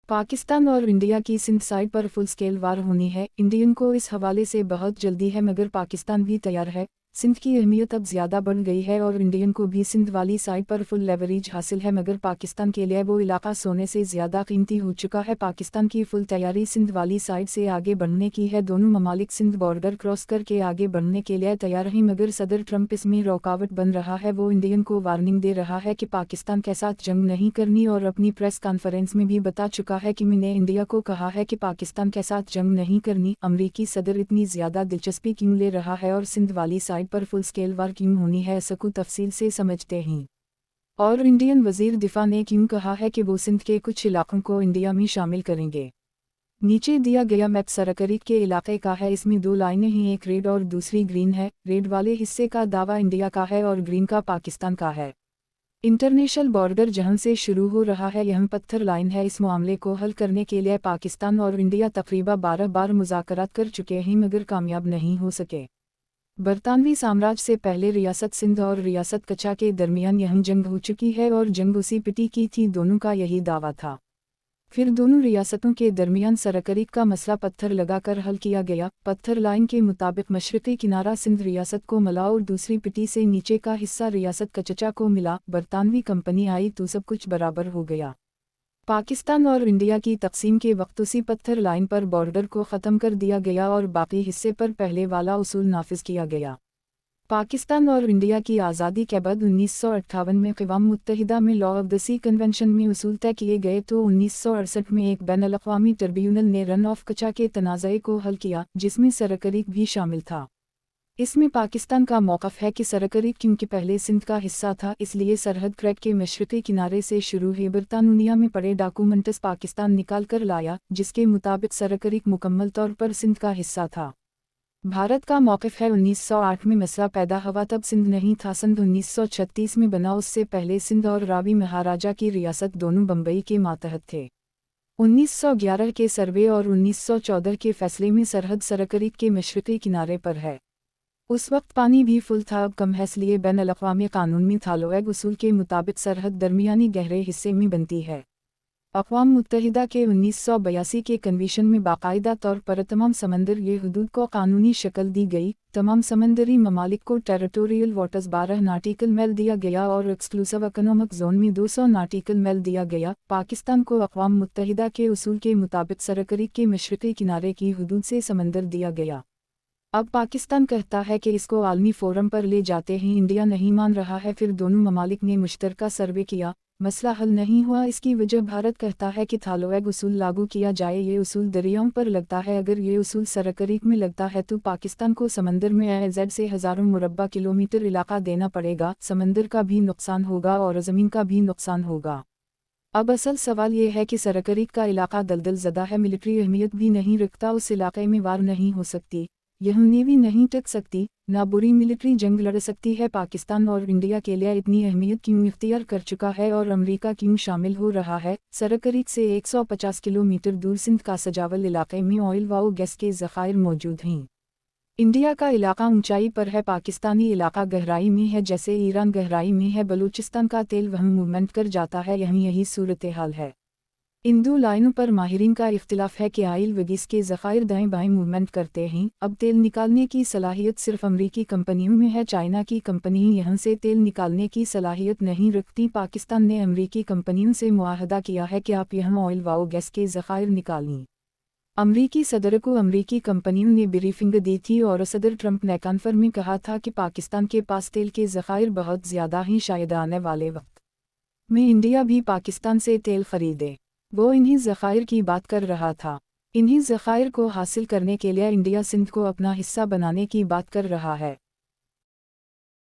पाकिस्तान और इंडिया की सिंध साइड पर फुल स्केल वार होनी है। इंडियन को इस हवाले से बहुत जल्दी है, मगर पाकिस्तान भी तैयार है। सिंध की अहमियत अब ज़्यादा बढ़ गई है और इंडियन को भी सिंध वाली साइड पर फुल लेवरेज हासिल है, मगर पाकिस्तान के लिए वो इलाका सोने से ज़्यादा कीमती हो चुका है। पाकिस्तान की फुल तैयारी सिंध वाली साइड से आगे बढ़ने की है। दोनों ममालिक सिंध बॉर्डर क्रॉस करके आगे बढ़ने के लिए तैयार हैं, मगर सदर ट्रंप इसमें रुकावट बन रहा है। वो इंडियन को वार्निंग दे रहा है कि पाकिस्तान के साथ जंग नहीं करनी, और अपनी प्रेस कॉन्फ्रेंस में भी बता चुका है कि मैंने इंडिया को कहा है कि पाकिस्तान के साथ जंग नहीं करनी। अमरीकी सदर इतनी ज़्यादा दिलचस्पी क्यों ले रहा है और सिंध वाली साइड पर फुल स्केल वार क्यों होनी है, इसको तफसील से समझते हैं। और इंडियन वजीर दिफा ने क्यों कहा है कि वो सिंध के कुछ इलाकों को इंडिया में शामिल करेंगे। नीचे दिया गया मैप सरकरीक के इलाके का है। इसमें दो लाइनें हैं, एक रेड और दूसरी ग्रीन है। रेड वाले हिस्से का दावा इंडिया का है और ग्रीन का पाकिस्तान का है। इंटरनेशनल बॉर्डर जहां से शुरू हो रहा है यहां पत्थर लाइन है। इस मामले को हल करने के लिए पाकिस्तान और इंडिया तकरीबन 12 बार मुज़ाकरात कर चुके हैं, मगर कामयाब नहीं हो सके। बरतानवी साम्राज्य से पहले रियासत सिंध और रियासत कच्चा के दरमियान यहां जंग हो चुकी है और जंग उसी पिटी की थी, दोनों का यही दावा था। फिर दोनों रियासतों के दरमियान सरकरीक का मसला पत्थर लगाकर हल किया गया। पत्थर लाइन के मुताबिक मशरक़ी किनारा सिंध रियासत को मिला और दूसरी पिटी से नीचे का हिस्सा रियासत कच्चा को मिला। बरतानवी कंपनी आई तो सब कुछ बराबर हो गया। पाकिस्तान और इंडिया की तकसीम के वक्त उसी पत्थर लाइन पर बॉर्डर को ख़त्म कर दिया गया और बाकी हिस्से पर पहले वाला उसूल नाफिज किया गया। पाकिस्तान और इंडिया की आज़ादी के बाद 1958 में क़वाम मुत्तहिदा में law of the sea convention में उसूल तय किए गए, तो 1968 में एक बैनुल-अक़वामी ट्रिब्यूनल ने रन ऑफ कच्चा के तनाज़े को हल किया, जिसमें सरकरीक भी शामिल था। इसमें पाकिस्तान का मौक़िफ़ है कि सरकरीक क्योंकि पहले सिंध का हिस्सा था, इसलिए सरहद क्रैक के मशरक़ी किनारे से शुरू है। बरतानिया में पड़े डॉक्यूमेंट्स पाकिस्तान निकाल कर लाया, जिसके मुताबिक सरकरीक मुकम्मल तौर पर सिंध का हिस्सा था। भारत का मौक़िफ़ है 1908 में मसला पैदा हुआ तब सिंध नहीं था, सन 1936 में बना। उससे पहले सिंध और रावी महाराजा की रियासत दोनों बम्बई के मातहत थे। 1911 के सर्वे और 1914 के फैसले में सरहद सरकरीक के मशरक़ी किनारे पर है। उस वक्त पानी भी फुल था, अब कम है, इसलिए बैनुल-अक़वामी कानून में थालोएग उसूल के मुताबिक सरहद दरमियानी गहरे हिस्से में बनती है। अक़वाम मुत्तहिदा के 1982 के कन्वेंशन में बाकायदा तौर पर तमाम समंदर ये हदूद को कानूनी शक्ल दी गई। तमाम समंदरी ममालिक को टेरिटोरियल वाटर्स 12 नाटिकल मील दिया गया और एक्सक्लूसिव इकोनॉमिक जोन में 200 नाटिकल मील दिया गया। पाकिस्तान को अक़वाम मुत्तहिदा के उसूल के मुताबिक सरकरीक के मशरक़ी किनारे की हदूद से समंदर दिया गया। अब पाकिस्तान कहता है कि इसको आलमी फोरम पर ले जाते हैं, इंडिया नहीं मान रहा है। फिर दोनों ममालिक ने मुश्तरका सर्वे किया, मसला हल नहीं हुआ। इसकी वजह भारत कहता है कि थालोएग उसूल लागू किया जाए। ये उसूल दरियाओं पर लगता है, अगर ये उसूल सरकरीक में लगता है तो पाकिस्तान को समंदर में AZ से हज़ारों मुरब्बा किलोमीटर इलाका देना पड़ेगा। समंदर का भी नुकसान होगा और ज़मीन का भी नुकसान होगा। अब असल सवाल ये है कि सरकरीक का इलाका दलदल ज़दा है, मिलिट्री अहमियत भी नहीं रखता, उस इलाके में वार नहीं हो सकती, यह नेवी नहीं टिक सकती, ना बुरी मिलिट्री जंग लड़ सकती है। पाकिस्तान और इंडिया के लिए इतनी अहमियत क्यों इख्तियार कर चुका है और अमेरिका क्यों शामिल हो रहा है। सरकरीक से 150 किलोमीटर दूर सिंध का सजावल इलाके में ऑयल व गैस के ज़खायर मौजूद हैं। इंडिया का इलाका ऊंचाई पर है, पाकिस्तानी इलाका गहराई में है, जैसे ईरान गहराई में है। बलूचिस्तान का तेल वहाँ मूवमेंट कर जाता है, यही सूरत हाल है। इन दो लाइनों पर माहिरीन का इख्तिलाफ है कि आयल व गैस के ज़खायर दाएं बाएं मूवमेंट करते हैं। अब तेल निकालने की सलाहियत सिर्फ अमरीकी कंपनियों में है, चाइना की कंपनी यहाँ से तेल निकालने की सलाहियत नहीं रखती। पाकिस्तान ने अमरीकी कंपनियों से मुआहदा किया है कि आप यहाँ ऑयल व गैस के ज़खायर निकालें। अमरीकी सदर को अमरीकी कंपनियों ने ब्रीफिंग दी थी और सदर ट्रंप ने कॉन्फ्रेंस में कहा था कि पाकिस्तान के पास तेल के ज़खायर बहुत ज़्यादा हैं, शायद आने वाले वक्त में इंडिया भी पाकिस्तान से तेल खरीदे। वो इन्हीं ज़खायर की बात कर रहा था। इन्हीं ज़खायर को हासिल करने के लिए इंडिया सिंध को अपना हिस्सा बनाने की बात कर रहा है।